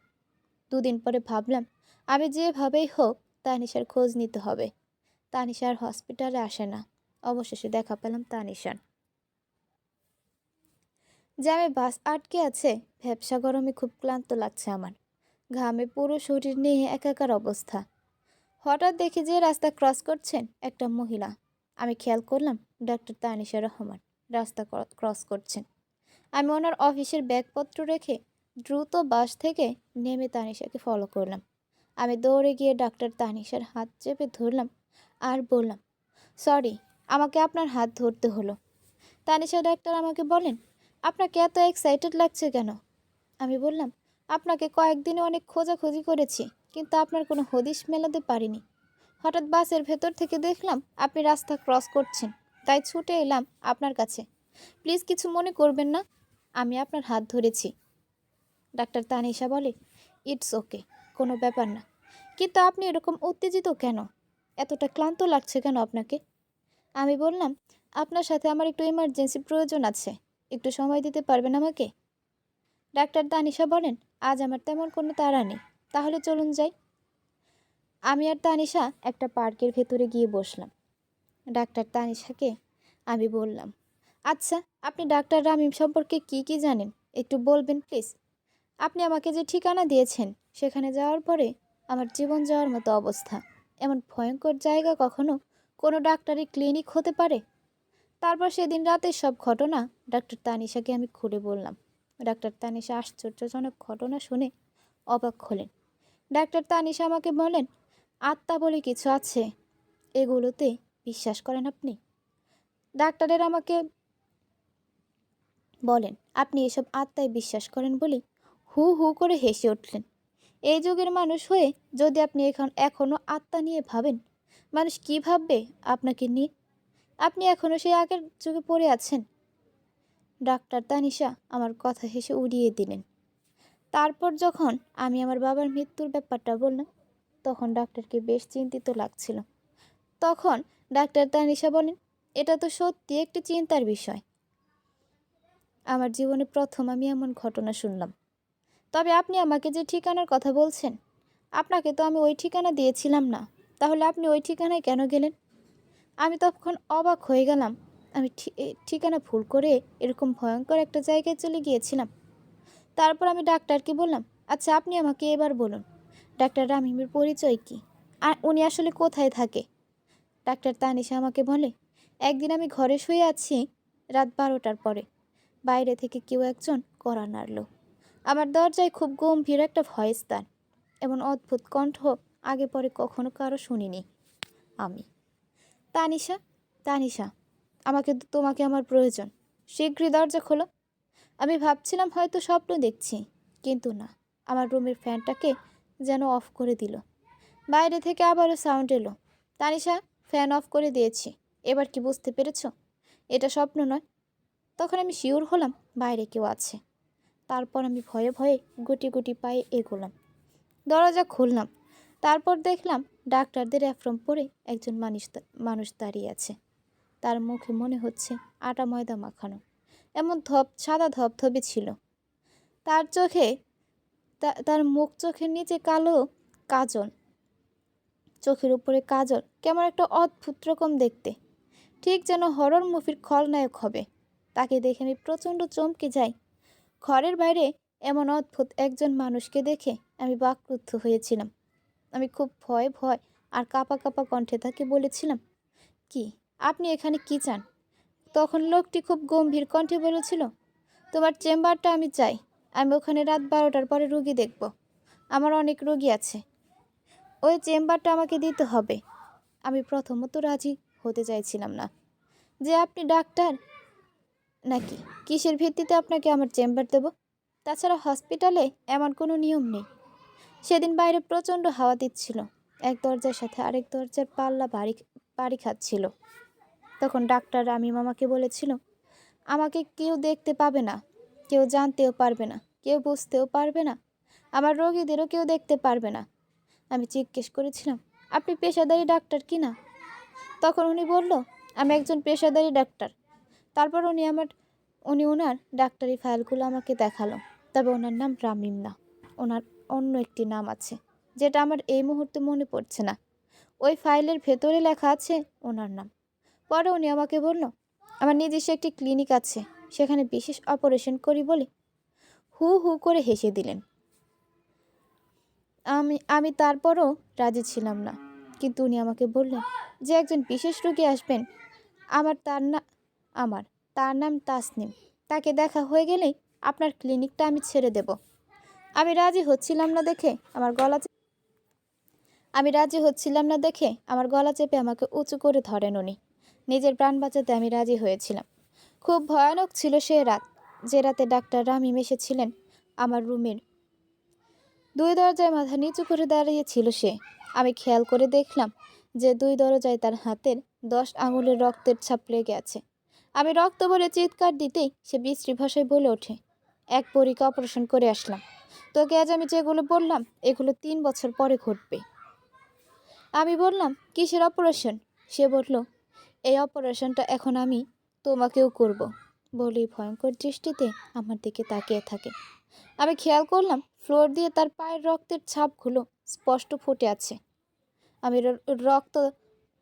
2 দিন পরে ভাবলাম আমি যেভাবেই হোক তানিশার খোঁজ নিতে হবে। তানিশার হসপিটালে আসে না। অবশেষে দেখা পেলাম তানিশার। জ্যামে বাস আটকে আছে, ভ্যাপসা গরমে খুব ক্লান্ত লাগছে আমার। ঘামে পুরো শরীর নিয়ে একাকার অবস্থা। হঠাৎ দেখি যে রাস্তা ক্রস করছেন একটা মহিলা। আমি খেয়াল করলাম ডক্টর তানিশা রহমান রাস্তা ক্রস করছেন। আমি ওনার অফিসের ব্যাগপত্র রেখে দ্রুত বাস থেকে নেমে তানিশাকে ফলো করলাম। আমি দৌড়ে গিয়ে ডাক্তার তানিশার হাত চেপে ধরলাম আর বললাম, সরি, আমাকে আপনার হাত ধরতে হলো। তানিশা ডাক্তার আমাকে বলেন, আপনাকে এত এক্সাইটেড লাগছে কেন? আমি বললাম, আপনাকে কয়েকদিনে অনেক খোঁজাখুঁজি করেছি, কিন্তু আপনার কোনো হদিশ মেলাতে পারিনি। হঠাৎ বাসের ভেতর থেকে দেখলাম আপনি রাস্তা ক্রস করছেন, তাই ছুটে এলাম আপনার কাছে। প্লিজ কিছু মনে করবেন না, আমি আপনার হাত ধরেছি। ডাক্তার তানিশা বলে, ইটস ওকে, কোনো ব্যাপার না। কিন্তু আপনি এরকম উত্তেজিত কেন? এতটা ক্লান্ত লাগছে কেন আপনাকে? আমি বললাম, আপনার সাথে আমার একটু ইমার্জেন্সি প্রয়োজন আছে, একটু সময় দিতে পারবেন আমাকে? ডাক্তার তানিশা বলেন, আজ আমার তেমন কোনো তাড়া নেই, তাহলে চলুন যাই। আমি আর তানিশা একটা পার্কের ভেতরে গিয়ে বসলাম। ডাক্তার তানিশাকে আমি বললাম, আচ্ছা, আপনি ডাক্তার রামিম সম্পর্কে কি জানেন একটু বলবেন প্লিজ? আপনি আমাকে যে ঠিকানা দিয়েছেন সেখানে যাওয়ার পরে আমার জীবন যাওয়ার মতো অবস্থা। এমন ভয়ঙ্কর জায়গা কখনো কোনো ডাক্তারি ক্লিনিক হতে পারে? তারপর সেদিন রাতের সব ঘটনা ডাক্তার তানিশাকে আমি খুলে বললাম। ডাক্তার তানিশা আশ্চর্যজনক ঘটনা শুনে অবাক হলেন। ডাক্তার তানিশা আমাকে বলেন, আত্মা বলে কিছু আছে, এগুলোতে বিশ্বাস করেন আপনি? ডাক্তারের আমাকে বলেন, আপনি এসব আত্মায় বিশ্বাস করেন বলে হু হু করে হেসে উঠলেন। এই যুগের মানুষ হয়ে যদি আপনি এখনও আত্মা নিয়ে ভাবেন, মানুষ কি ভাববে আপনাকে নিয়ে? আপনি এখনও সেই আগের যুগে পড়ে আছেন। ডাক্তার তানিশা আমার কথা হেসে উড়িয়ে দিলেন। তারপর যখন আমি আমার বাবার মৃত্যুর ব্যাপারটা বললাম, তখন ডাক্তারকে বেশ চিন্তিত লাগছিল। তখন ডাক্তার তানিশা বলেন, এটা তো সত্যি একটি চিন্তার বিষয়। আমার জীবনে প্রথম আমি এমন ঘটনা শুনলাম। তবে আপনি আমাকে যে ঠিকানার কথা বলছেন, আপনাকে তো আমি ওই ঠিকানা দিয়েছিলাম না, তাহলে আপনি ওই ঠিকানায় কেন গেলেন? আমি তখন অবাক হয়ে গেলাম। আমি ঠিকানা ভুল করে এরকম ভয়ঙ্কর একটা জায়গায় চলে গিয়েছিলাম। তারপর আমি ডাক্তারকে বললাম, আচ্ছা, আপনি আমাকে এবার বলুন, ডাক্তার রামিমের পরিচয় কি, আর উনি আসলে কোথায় থাকে? ডাক্তার তানিশা আমাকে বলে, একদিন আমি ঘরে শুয়ে আছি, রাত 12টার পরে বাইরে থেকে কেউ একজন কড়া নাড়ল। আমার দরজায় খুব গম্ভীর একটা ভয়েস তার। এমন অদ্ভুত কণ্ঠ আগে পরে কখনো কারো শুনিনি আমি। তানিশা, তানিশা, তোমাকে আমার প্রয়োজন, শীঘ্রই দরজা খোলো। আমি ভাবছিলাম হয়তো স্বপ্ন দেখছি, কিন্তু না। আমার রুমের ফ্যানটাকে যেন অফ করে দিল। বাইরে থেকে আবারও সাউন্ড এলো, তানিশা, ফ্যান অফ করে দিয়েছি, এবার কি বুঝতে পেরেছ এটা স্বপ্ন নয়? তখন আমি শিওর হলাম বাইরে কেউ আছে। তারপর আমি ভয়ে ভয়ে গুটি গুটি পায়ে এগোলাম, দরজা খুললাম। তারপর দেখলাম ডাক্তারদের অ্যাফ্রন পরে একজন মানুষ দাঁড়িয়ে আছে। তার মুখে মনে হচ্ছে আটা ময়দা মাখানো, এমন সাদা ধবধবে ছিল তার চোখে। তার মুখ চোখের নিচে কালো কাজল, চোখের উপরে কাজল, কেমন একটা অদ্ভুত রকম দেখতে, ঠিক যেন হরর মুভির খলনায়ক হবে। তাকে দেখে আমি প্রচণ্ড চমকে যাই। ঘরের বাইরে এমন অদ্ভুত একজন মানুষকে দেখে আমি বাকরুদ্ধ হয়েছিলাম। আমি খুব ভয় আর কাঁপা কাঁপা কণ্ঠে তাকে বলেছিলাম, কি, আপনি এখানে কি চান? তখন লোকটি খুব গম্ভীর কণ্ঠে বলেছিল, তোমার চেম্বারটা আমি চাই। আমি ওখানে রাত 12টার পরে রুগী দেখব। আমার অনেক রোগী আছে। ওই চেম্বারটা আমাকে দিতে হবে। আমি প্রথমত রাজি হতে চাইছিলাম না, যে আপনি ডাক্তার নাকি, কিসের ভিত্তিতে আপনাকে আমার চেম্বার দেব? তাছাড়া হসপিটালে এমন কোনো নিয়ম নেই। সেদিন বাইরে প্রচণ্ড হাওয়া দিচ্ছিল, এক দরজার সাথে আরেক দরজার পাল্লা বাড়ি খাচ্ছিল। তখন ডাক্তার রামিম আমাকে বলেছিল, আমাকে কেউ দেখতে পাবে না, কেউ জানতেও পারবে না, কেউ বুঝতেও পারবে না, আমার রোগীদেরও কেউ দেখতে পারবে না। আমি জিজ্ঞেস করেছিলাম, আপনি পেশাদারি ডাক্তার কি না? তখন উনি বলল, আমি একজন পেশাদারি ডাক্তার। তারপর উনি ওনার ডাক্তারি ফাইলগুলো আমাকে দেখালো। তবে ওনার নাম রামিম না, ওনার অন্য একটি নাম আছে, যেটা আমার এই মুহূর্তে মনে পড়ছে না। ওই ফাইলের ভেতরে লেখা আছে ওনার নাম। পরে উনি আমাকে বলল, আমার নিজস্ব একটি ক্লিনিক আছে, সেখানে বিশেষ অপারেশন করি বলে হু হু করে হেসে দিলেন। আমি তারপরও রাজি ছিলাম না। কিন্তু উনি আমাকে বললেন যে একজন বিশেষ রোগী আসবেন, আমার তার নাম তাসনিম। তাকে দেখা হয়ে গেলেই আপনার ক্লিনিকটা আমি ছেড়ে দেব। আমি রাজি হচ্ছিলাম না দেখে আমার গলা চেপে আমাকে উঁচু করে ধরেন উনি। নিজের প্রাণ বাঁচাতে আমি রাজি হয়েছিলাম। খুব ভয়ানক ছিল সে রাত, যে রাতে ডাক্তার রামিম এসেছিলেন। আমার রুমের 2 দরজায় মাথা নিচু করে দাঁড়িয়েছিল সে। আমি খেয়াল করে দেখলাম যে 2 দরজায় তার হাতের 10 আঙুলের রক্তের ছাপ লেগে আছে। আমি রক্ত বলে চিৎকার দিতেই সে বিশ্রী ভাষায় বলে ওঠে, এক পরীকে অপারেশন করে আসলাম। তোকে আজ আমি যেগুলো বললাম এগুলো 3 বছর পরে ঘটবে। আমি বললাম, কিসের অপারেশন? সে বলল, এই অপারেশনটা এখন আমি তোমাকেও করব। বলেই ভয়ঙ্কর দৃষ্টিতে আমার দিকে তাকিয়ে থাকে। আমি খেয়াল করলাম ফ্লোর দিয়ে তার পায়ের রক্তের ছাপগুলো স্পষ্ট ফুটে আছে। আমি রক্ত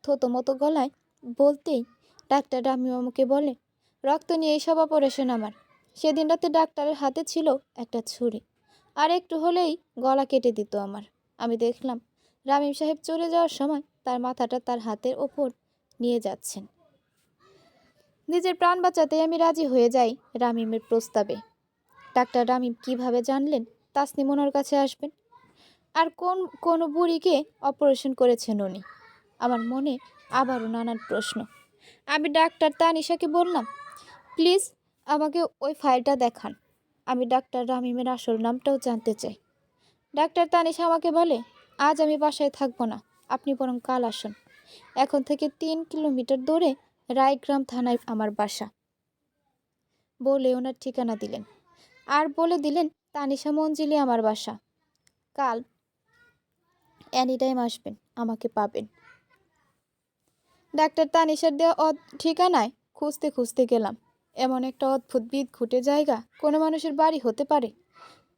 থতো মতো গলায় বলতেই ডাক্তার রামিম আমাকে বলে, রক্ত নিয়ে এইসব অপারেশন আমার। সেদিন রাতে ডাক্তারের হাতে ছিল একটা ছুরি, আর একটু হলেই গলা কেটে দিত আমার। আমি দেখলাম রামিম সাহেব চলে যাওয়ার সময় তার মাথাটা তার হাতের ওপর নিয়ে যাচ্ছেন। নিজের প্রাণ বাঁচাতে আমি রাজি হয়ে যাই রামিমের প্রস্তাবে। ডাক্তার রামিম কিভাবে জানলেন তাসনিম ওনার কাছে আসবেন? আর কোন বুড়িকে অপারেশন করেছেন উনি? আমার মনে আবারও নানান প্রশ্ন। আমি ডাক্তার তানিশাকে বললাম, প্লিজ আমাকে ওই ফাইলটা দেখান। আমি ডাক্তার রামিমের আসল নামটাও জানতে চাই। ডাক্তার তানিশা আমাকে বলে, আজ আমি বাসায় থাকবো না, আপনি বরং কাল আসুন। এখন থেকে 3 কিলোমিটার দূরে রায়গ্রাম থানায় আমার বাসা। বলে ওনার ঠিকানা দিলেন, আর বলে দিলেন তানিশা মঞ্জিলে আমার বাসা। কাল এনি টাইম আসবেন, আমাকে পাবেন। ডাক্তার তানিশার দেওয়া ঠিকানায় খুঁজতে খুঁজতে গেলাম। এমন একটা অদ্ভুত বিদঘুটে জায়গা কোনো মানুষের বাড়ি হতে পারে?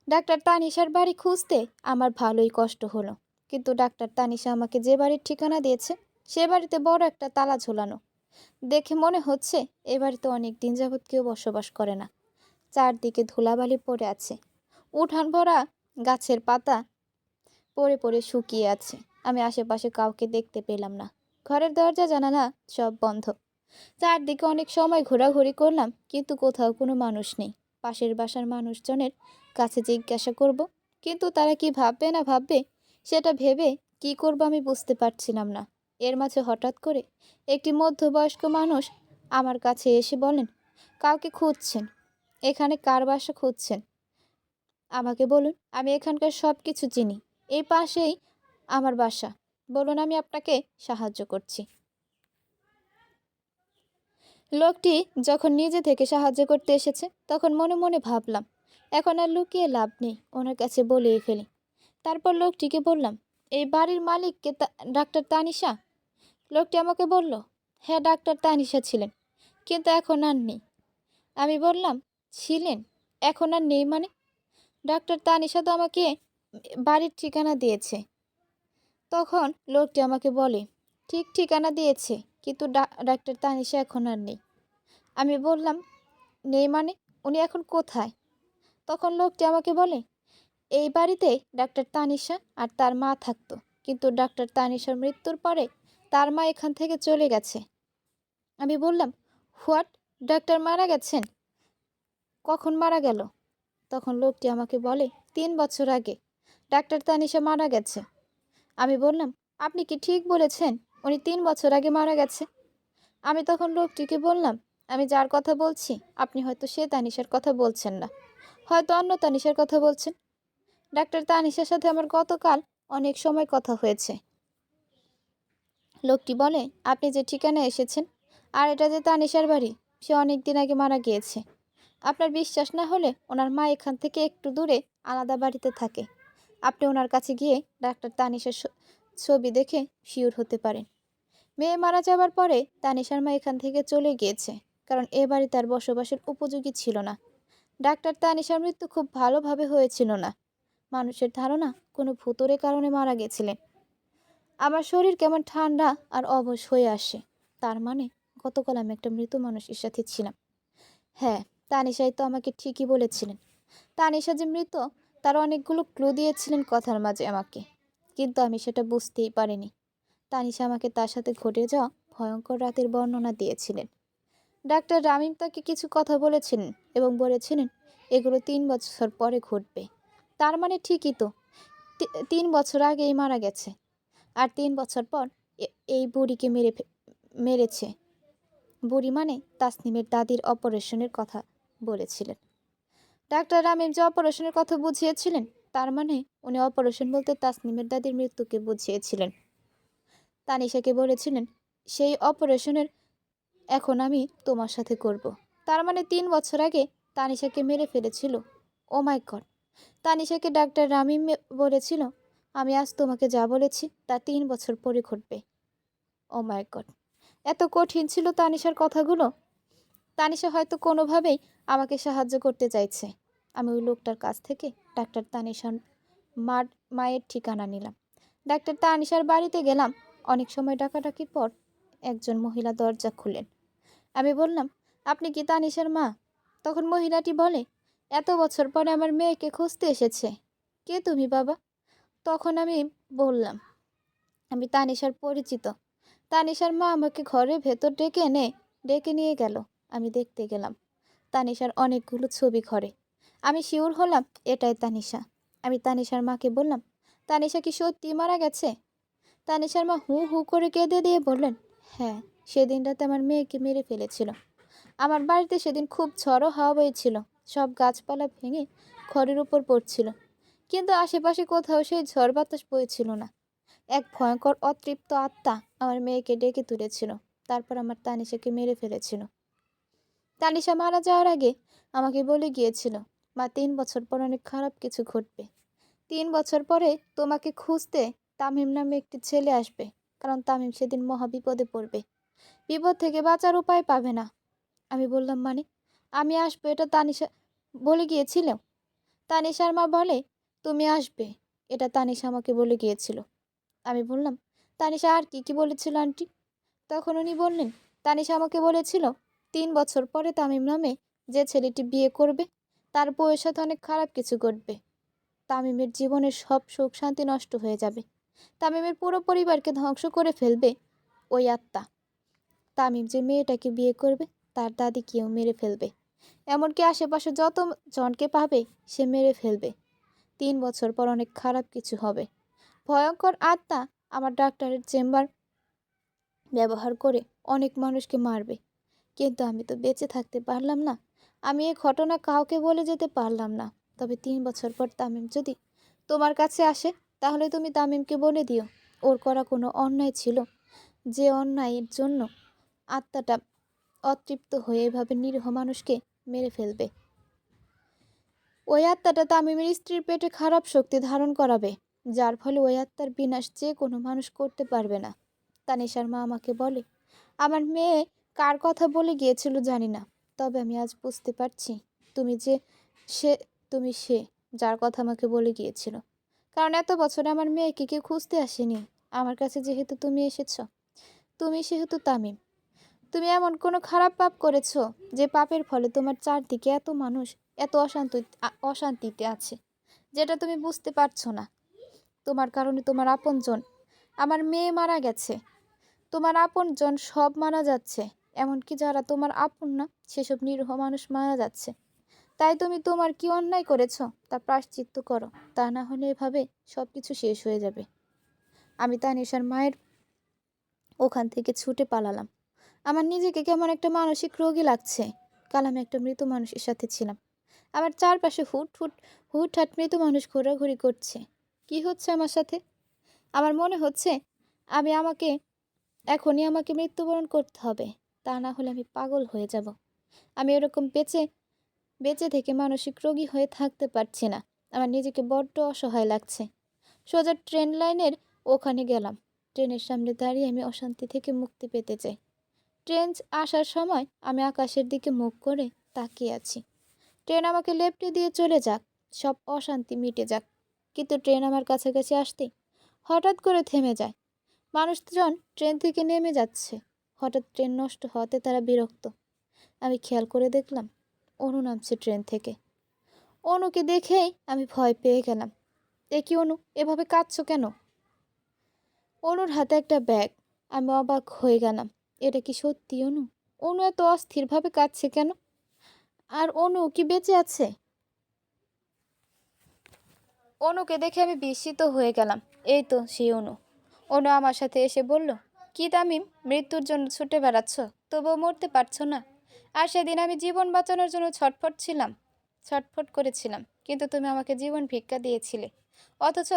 ডাক্তার তানিশার বাড়ি খুঁজতে আমার ভালোই কষ্ট হলো। কিন্তু ডাক্তার তানিশা আমাকে যে বাড়ির ঠিকানা দিয়েছে সে বাড়িতে বড় একটা তালা ঝোলানো। দেখে মনে হচ্ছে এ বাড়িতে অনেক দিন যাবৎ কেউ বসবাস করে না। চারদিকে ধুলাবালি পড়ে আছে, উঠান ভরা গাছের পাতা পড়ে পড়ে শুকিয়ে আছে। আমি আশেপাশে কাউকে দেখতে পেলাম না। ঘরের দরজা জানালা সব বন্ধ। চারদিকে অনেক সময় ঘোরাঘুরি করলাম, কিন্তু কোথাও কোনো মানুষ নেই। পাশের বাসার মানুষজনের কাছে জিজ্ঞাসা করব, কিন্তু তারা কি ভাববে না ভাববে সেটা ভেবে কি করব আমি বুঝতে পারছিলাম না। এর মাঝে হঠাৎ করে একটি মধ্যবয়স্ক মানুষ আমার কাছে এসে বলেন, কাউকে খুঁজছেন? এখানে কার বাসা খুঁজছেন? আমাকে বলুন, আমি এখানকার সব কিছু চিনি। এই পাশেই আমার বাসা। বলুন, আমি আপনাকে সাহায্য করছি। লোকটি যখন নিজে থেকে সাহায্য করতে এসেছে তখন মনে মনে ভাবলাম, এখন আর লুকিয়ে লাভ নেই, ওনার কাছে বলেই ফেলি। তারপর লোকটিকে বললাম, এই বাড়ির মালিককে ডাক্তার তানিশা? লোকটি আমাকে বলল, হ্যাঁ, ডাক্তার তানিশা ছিলেন, কিন্তু এখন আর নেই। আমি বললাম, ছিলেন, এখন আর নেই মানে? ডাক্তার তানিশা তো আমাকে বাড়ির ঠিকানা দিয়েছে। তখন লোকটি আমাকে বলে, ঠিক ঠিকানা দিয়েছে, কিন্তু ডাক্তার তানিশা এখন আর নেই। আমি বললাম, নেই মানে? উনি এখন কোথায়? তখন লোকটি আমাকে বলে, এই বাড়িতে ডাক্তার তানিশা আর তার মা থাকতো, কিন্তু ডাক্তার তানিশার মৃত্যুর পরে তার মা এখান থেকে চলে গেছে। আমি বললাম, হোয়াট? ডাক্তার মারা গেছেন? কখন মারা গেল? তখন লোকটি আমাকে বলে 3 বছর আগে ডাক্তার তানিশা মারা গেছে। আমি বললাম, আপনি কি ঠিক বলেছেন? উনি 3 বছর আগে মারা গেছে। আমি তখন লোকটিকে বললাম, আমি যার কথা বলছি আপনি হয়তো সে তানিশার কথা বলছেন না, হয়তো অন্য তানিশার কথা বলছেন। ডাক্তার তানিশার সাথে আমার গতকাল অনেক সময় কথা হয়েছে। লোকটি বলে, আপনি যে ঠিকানায় এসেছেন আর এটা যে তানিশার বাড়ি, সে অনেক দিন আগে মারা গিয়েছে। আপনার বিশ্বাস না হলে ওনার মা এখান থেকে একটু দূরে আলাদা বাড়িতে থাকে। আপনি ওনার কাছে গিয়ে ডাক্তার তানিশার ছবি দেখে শিওর হতে পারেন। মেয়ে মারা যাবার পরে তানিশার মা এখান থেকে চলে গিয়েছে, কারণ এ বাড়ি তার বসবাসের উপযোগী ছিল না। ডাক্তার তানিশার মৃত্যু খুব ভালোভাবে হয়েছিল না। মানুষের ধারণা কোনো ভূতের কারণে মারা গেছিলেন। আমার শরীর কেমন ঠান্ডা আর অবশ হয়ে আসে। তার মানে গতকাল আমি একটা মৃত মানুষের সাথে ছিলাম। হ্যাঁ, তানিশাই তো আমাকে ঠিকই বলেছিলেন। তানিশা যে মৃত তার অনেকগুলো ক্লু দিয়েছিলেন কথার মাঝে আমাকে, কিন্তু আমি সেটা বুঝতেই পারিনি। তানিশা আমাকে তার সাথে ঘটে যাওয়া ভয়ঙ্কর রাতের বর্ণনা দিয়েছিলেন। ডাক্তার রামিম তাকে কিছু কথা বলেছিলেন এবং বলেছিলেন এগুলো 3 বছর পরে ঘটবে। তার মানে ঠিকই তো, 3 বছর আগেই মারা গেছে। আর 3 বছর পর এই বুড়িকে মেরেছে। বুড়ি মানে তাসনিমের দাদির অপারেশনের কথা বলেছিলেন। ডাক্তার রামিম যে অপারেশনের কথা বুঝিয়েছিলেন, তার মানে উনি অপারেশন বলতে তাসনিমের দাদির মৃত্যুকে বুঝিয়েছিলেন। তানিশাকে বলেছিলেন সেই অপারেশনের এখন আমি তোমার সাথে করব। তার মানে 3 বছর আগে তানিশাকে মেরে ফেলেছিল। ও মাই গড! তানিশাকে ডাক্তার রামিম বলেছিল আমি আজ তোমাকে যা বলেছি তা 3 বছর পরে ঘটবে। ও মাই গড! এত কঠিন ছিল তানিশার কথাগুলো। তানিশা হয়তো কোনোভাবেই আমাকে সাহায্য করতে চাইছে। আমি ওই লোকটার কাছ থেকে ডাক্তার তানিশার মায়ের ঠিকানা নিলাম। ডাক্তার তানিশার বাড়িতে গেলাম। অনেক সময় ডাকাডাকির পর একজন মহিলা দরজা খুলেন। আমি বললাম, আপনি কি তানিশার মা? তখন মহিলাটি বলে, এত বছর পরে আমার মেয়েকে খুঁজতে এসেছে। কে তুমি বাবা? তখন আমি বললাম, আমি তানিশার পরিচিত। তানিশার মা আমাকে ঘরের ভেতর ডেকে নিয়ে গেল। আমি দেখতে গেলাম তানিশার অনেকগুলো ছবি ঘরে। আমি শিওর হলাম এটাই তানিশা। আমি তানিশার মাকে বললাম, তানিশা কি সত্যি মারা গেছে? তানিশার মা হু হু করে কেঁদে দিয়ে বললেন, হ্যাঁ, সেদিন রাতে আমার মেয়েকে মেরে ফেলেছিল। আমার বাড়িতে সেদিন খুব ঝড়ো হাওয়া বইছিল। সব গাছপালা ভেঙে ঘরের উপর পড়ছিল, কিন্তু আশেপাশে কোথাও সেই ঝড় বাতাস বইছিল না। এক ভয়ঙ্কর অতৃপ্ত আত্মা আমার মেয়েকে ডেকে তুলেছিল, তারপর আমার তানিশাকে মেরে ফেলেছিল। তানিশা মারা যাওয়ার আগে আমাকে বলে গিয়েছিল, মা 3 বছর পর অনেক খারাপ কিছু ঘটবে। 3 বছর পরে তোমাকে খুঁজতে তামিম নামে একটি ছেলে আসবে, কারণ তামিম সেদিন মহা বিপদে পড়বে। বিপদ থেকে বাঁচার উপায় পাবে না। আমি বললাম, মানে? আমি আসবো এটা তানিশা বলে গিয়েছিল? তানিশার মা বলে, তুমি আসবে এটা তানিশা আমাকে বলে গিয়েছিল। আমি বললাম, তানিশা আর কি কি বলেছিল আন্টি? তখন উনি বললেন, তানিশা আমাকে বলেছিল 3 বছর পরে তামিম নামে যে ছেলেটি বিয়ে করবে তার বউয়ের সাথে অনেক খারাপ কিছু ঘটবে। তামিমের জীবনের সব সুখ শান্তি নষ্ট হয়ে যাবে। তামিমের পুরো পরিবারকে ধ্বংস করে ফেলবে ওই আত্মা। তামিম যে মেয়েটাকে বিয়ে করবে তার দাদিকেও মেরে ফেলবে। এমনকি আশেপাশে যত জনকে পাবে সে মেরে ফেলবে। 3 বছর পর অনেক খারাপ কিছু হবে। ভয়ঙ্কর আত্মা আমার ডাক্তারের চেম্বার ব্যবহার করে অনেক মানুষকে মারবে। কিন্তু আমি তো বেঁচে থাকতে পারলাম না। আমি এই ঘটনা কাউকে বলে যেতে পারলাম না। তবে 3 বছর পর তামিম যদি তোমার কাছে আসে, তাহলে তুমি তামিমকে বলে দিও ওর করা কোনো অন্যায় ছিল, যে অন্যায়ের জন্য আত্মাটা অতৃপ্ত হয়ে এভাবে নিরীহ মানুষকে মেরে ফেলবে। ওই আত্মাটা তামিমের স্ত্রীর পেটে খারাপ শক্তি ধারণ করাবে, যার ফলে ওই আত্মার বিনাশ যে কোনো মানুষ করতে পারবে না। তানিশার মা আমাকে বলে, আমার মেয়ে কার কথা বলে গিয়েছিল জানি না, তবে আমি আজ বুঝতে পারছি সে তুমি সে যার কথা আমাকে বলে গিয়েছিল। কারণ এত বছরে আমার মেয়েকে কেউ খুঁজতে আসেনি। আমার কাছে যেহেতু তুমি এসেছ, তুমি সেহেতু তামিম। তুমি এমন কোনো খারাপ পাপ করেছো যে পাপের ফলে তোমার চারদিকে এত মানুষ এত অশান্তিতে আছে, যেটা তুমি বুঝতে পারছো না। তোমার কারণে তোমার আপনজন, আমার মেয়ে মারা গেছে, তোমার আপনজন সব মারা যাচ্ছে। এমনকি যারা তোমার আপন না, সেসব নিরীহ মানুষ মারা যাচ্ছে। তাই তুমি তোমার কি অন্যায় করেছো তা প্রায়শ্চিত্ত করো, তা না হলে এভাবে সব কিছু শেষ হয়ে যাবে। আমি তানিশার মায়ের ওখান থেকে ছুটে পালালাম। আমার নিজেকে কেমন একটা মানসিক রোগী লাগছে। কাল আমি একটা মৃত মানুষের সাথে ছিলাম। আমার চারপাশে হুটহাট মৃত মানুষ ঘোরাঘুরি করছে। কি হচ্ছে আমার সাথে? আমার মনে হচ্ছে আমাকে এখনই আমাকে মৃত্যুবরণ করতে হবে, তা না হলে আমি পাগল হয়ে যাব। আমি এরকম বেঁচে বেঁচে থেকে মানসিক রোগী হয়ে থাকতে পারছি না। আমার নিজেকে বড্ড অসহায় লাগছে। সোজা ট্রেন লাইনের ওখানে গেলাম। ট্রেনের সামনে দাঁড়িয়ে আমি অশান্তি থেকে মুক্তি পেতে চাই। ট্রেন আসার সময় আমি আকাশের দিকে মুখ করে তাকিয়ে আছি। ট্রেন আমাকে লেপ্টে দিয়ে চলে যাক, সব অশান্তি মিটে যাক। কিন্তু ট্রেন আমার কাছাকাছি আসতেই হঠাৎ করে থেমে যায়। মানুষজন ট্রেন থেকে নেমে যাচ্ছে। হঠাৎ ট্রেন নষ্ট হওয়াতে তারা বিরক্ত। আমি খেয়াল করে দেখলাম অনু নামছে ট্রেন থেকে। অনুকে দেখেই আমি ভয় পেয়ে গেলাম। এ কি অনু, এভাবে কাঁদছো কেন? অনুর হাতে একটা ব্যাগ। আমি অবাক হয়ে গেলাম। এটা কি সত্যি অনু? অনু এত অস্থিরভাবে কাঁদছে কেন? আর অনু কি বেঁচে আছে? অনুকে দেখে আমি বিস্মিত হয়ে গেলাম। এই তো সেই অনু। অনু আমার সাথে এসে বলল, কি তামিম, মৃত্যুর জন্য ছুটে বেড়াচ্ছ, তবুও মরতে পারছো না? আর সেদিন আমি জীবন বাঁচানোর জন্য ছটফট করেছিলাম, কিন্তু তুমি আমাকে জীবন ভিক্ষা দিয়েছিলে। অথচ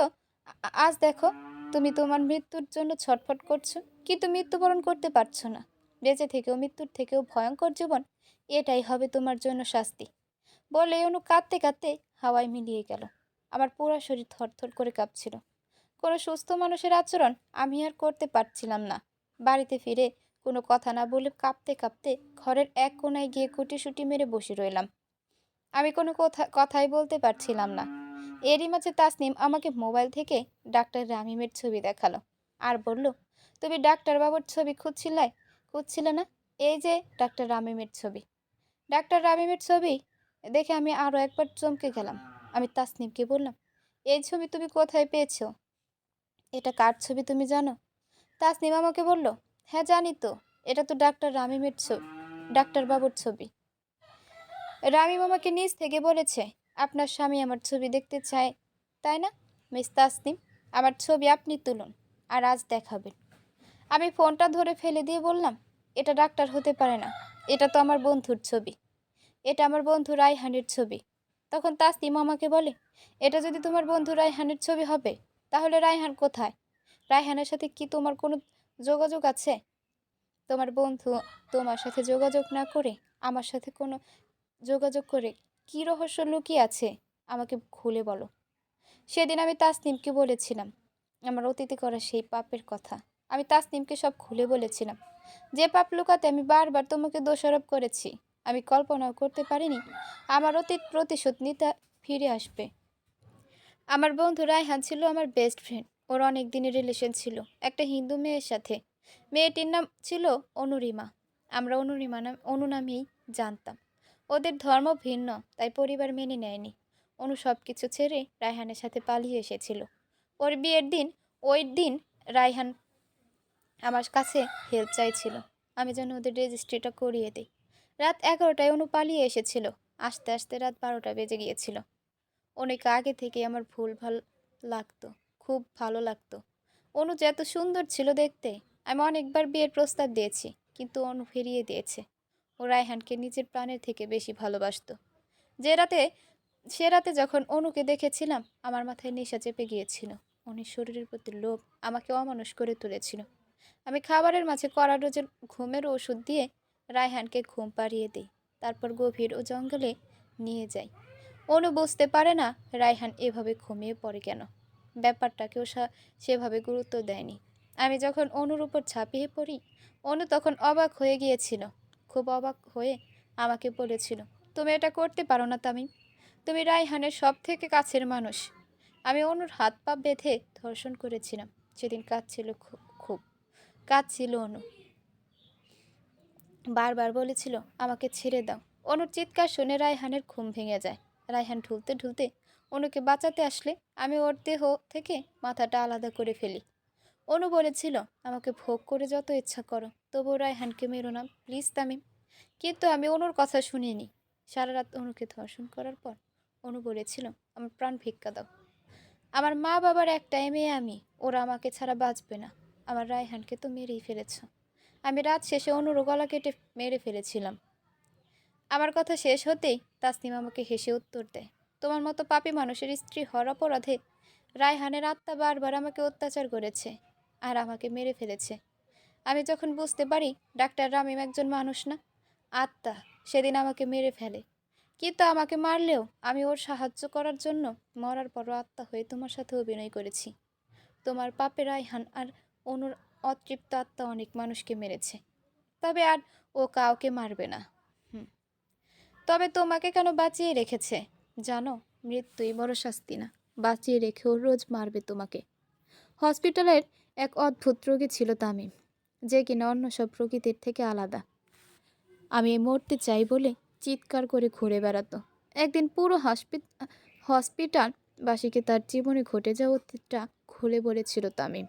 আজ দেখো, তুমি তোমার মৃত্যুর জন্য ছটফট করছো, কিন্তু মৃত্যুবরণ করতে পারছো না। বেঁচে থেকেও মৃত্যুর থেকেও ভয়ঙ্কর জীবন, এটাই হবে তোমার জন্য শাস্তি। বলে অনু কাঁদতে কাঁদতে হাওয়ায় মিলিয়ে গেল। আমার পুরো শরীর থরথর করে কাঁপছিল। কোনো সুস্থ মানুষের আচরণ আমি আর করতে পারছিলাম না। বাড়িতে ফিরে কোনো কথা না বলে কাঁপতে কাঁপতে ঘরের এক কোণায় গিয়ে কুটিসুটি মেরে বসে রইলাম। আমি কোনো কথাই বলতে পারছিলাম না। এরই মাঝে তাসনিম আমাকে মোবাইল থেকে ডাক্তার রামিমের ছবি দেখালো আর বলল, তুমি ডাক্তার বাবুর ছবি খুঁজছিলে না? এই যে ডাক্তার রামিমের ছবি। ডাক্তার রামিমের ছবি দেখে আমি আরও একবার চমকে গেলাম। আমি তাসনিমকে বললাম, এই ছবি তুমি কোথায় পেয়েছো? এটা কার ছবি তুমি জানো? তাসনিম আমাকে বলল, হ্যাঁ জানি তো, এটা তো ডাক্তার রামিমের ছবি, ডাক্তারবাবুর ছবি। রামিম আমাকে নিজ থেকে বলেছে আপনার স্বামী আমার ছবি দেখতে চায়, তাই না মিস তাসনিম? আমার ছবি আপনি তুলুন আর আজ দেখাবেন। আমি ফোনটা ধরে ফেলে দিয়ে বললাম, এটা ডাক্তার হতে পারে না, এটা তো আমার বন্ধুর ছবি, এটা আমার বন্ধু রায়হানের ছবি। তখন তাসনিম আমাকে বলে, এটা যদি তোমার বন্ধু রায়হানের ছবি হবে, তাহলে রায়হান কোথায়? রায়হানের সাথে কি তোমার কোনো যোগাযোগ আছে? তোমার বন্ধু তোমার সাথে যোগাযোগ না করে আমার সাথে কোনো যোগাযোগ করে কি রহস্য লুকিয়ে আছে, আমাকে খুলে বলো। সেদিন আমি তাসনিমকে বলেছিলাম আমার অতীতে করা সেই পাপের কথা। আমি তাসনিমকে সব খুলে বলেছিলাম, যে পাপ লুকাতে আমি বারবার তোমাকে দোষারোপ করেছি। আমি কল্পনাও করতে পারিনি আমার অতীত প্রতিশোধ নিতে ফিরে আসবে। আমার বন্ধু রায়হান ছিল আমার বেস্ট ফ্রেন্ড। ওর অনেক দিনের রিলেশন ছিল একটা হিন্দু মেয়ের সাথে। মেয়েটির নাম ছিল অনুরিমা। আমরা অনু নামেই জানতাম। ওদের ধর্ম ভিন্ন, তাই পরিবার মেনে নেয়নি। অনু সব কিছু ছেড়ে রায়হানের সাথে পালিয়ে এসেছিল। ওর বিয়ের দিন, ওই দিন রায়হান আমার কাছে হেল্প চাইছিল, আমি যেন ওদের রেজিস্ট্রিটা করিয়ে দিই। রাত 11টায় অনু পালিয়ে এসেছিল। আস্তে আস্তে রাত 12টা বেজে গিয়েছিল। অনেক আগে থেকে আমার ভাল লাগতো, খুব ভালো লাগতো। অনু যে এত সুন্দর ছিল দেখতে। আমি অনেকবার বিয়ের প্রস্তাব দিয়েছি, কিন্তু অনু ফিরিয়ে দিয়েছে। ও রায়হানকে নিজের প্রাণের থেকে বেশি ভালোবাসতো। যে রাতে সে রাতে যখন অনুকে দেখেছিলাম, আমার মাথায় নেশা চেপে গিয়েছিল। অনুর শরীরের প্রতি লোভ আমাকে অমানুষ করে তুলেছিল। আমি খাবারের মাঝে কড়া ডোজের ঘুমের ওষুধ দিয়ে রায়হানকে ঘুম পাড়িয়ে দিই। তারপর গভীর ও জঙ্গলে নিয়ে যাই। অনু বুঝতে পারে না রায়হান এভাবে ঘুমিয়ে পড়ে কেন। ব্যাপারটাকেও সেভাবে গুরুত্ব দেয়নি। আমি যখন অনুর উপর ঝাঁপিয়ে পড়ি, অনু তখন অবাক হয়ে গিয়েছিল। খুব অবাক হয়ে আমাকে বলেছিল, তুমি এটা করতে পারো না তামিম, তুমি রায়হানের সব থেকে কাছের মানুষ। আমি অনুর হাত পা বেঁধে ধর্ষণ করেছিলাম। সেদিন খুব কাঁদছিল অনু, বারবার বলেছিল আমাকে ছেড়ে দাও। অনুর চিৎকার শুনে রায়হানের ঘুম ভেঙে যায়। রায়হান ঢুলতে ঢুলতে অনুকে বাঁচাতে আসলে আমি ওর দেহ থেকে মাথাটা আলাদা করে ফেলি। অনু বলেছিল, আমাকে ভোগ করে যত ইচ্ছা করো, তবুও রায়হানকে মেরো না প্লিজ তামিম। কিন্তু আমি অনুর কথা শুনিনি। সারা রাত অনুকে ধর্ষণ করার পর অনু বলেছিল আমার প্রাণ ভিক্ষা দাও। আমার মা বাবার একটাই মেয়ে আমি, ওরা আমাকে ছাড়া বাঁচবে না। আমার রায়হানকে তো মেরেই ফেলেছ। আমি রাত শেষে অনুর গলা কেটে মেরে ফেলেছিলাম। আমার কথা শেষ হতেই তাসনিম আমাকে হেসে উত্তর দেয়, তোমার মতো পাপী মানুষের স্ত্রী হওয়ার অপরাধে রায়হানের আত্মা বারবার আমাকে অত্যাচার করেছে আর আমাকে মেরে ফেলেছে। আমি যখন বুঝতে পারি ডাক্তার রামিম একজন মানুষ না, আত্মা, সেদিন আমাকে মেরে ফেলে। কিন্তু আমাকে মারলেও আমি ওর সাহায্য করার জন্য মরার পরও আত্মা হয়ে তোমার সাথে অভিনয় করেছি। তোমার পাপে রায়হান আর অনুর অতৃপ্ত আত্মা অনেক মানুষকে মেরেছে, তবে আর ও কাউকে মারবে না। হুম, তবে তোমাকে কেন বাঁচিয়ে রেখেছে জানো? মৃত্যুই বড় শাস্তি না, বাঁচিয়ে রেখেও রোজ মারবে তোমাকে। হসপিটালের এক অদ্ভুত রোগী ছিল তামিম, যে কিনা অন্য সব প্রকৃতির থেকে আলাদা। আমি মরতে চাই বলে চিৎকার করে ঘুরে বেড়াতো। একদিন পুরো হসপিটালবাসীকে তার জীবনে ঘটে যাওয়া অতীতটা খুলে বলেছিল তামিম।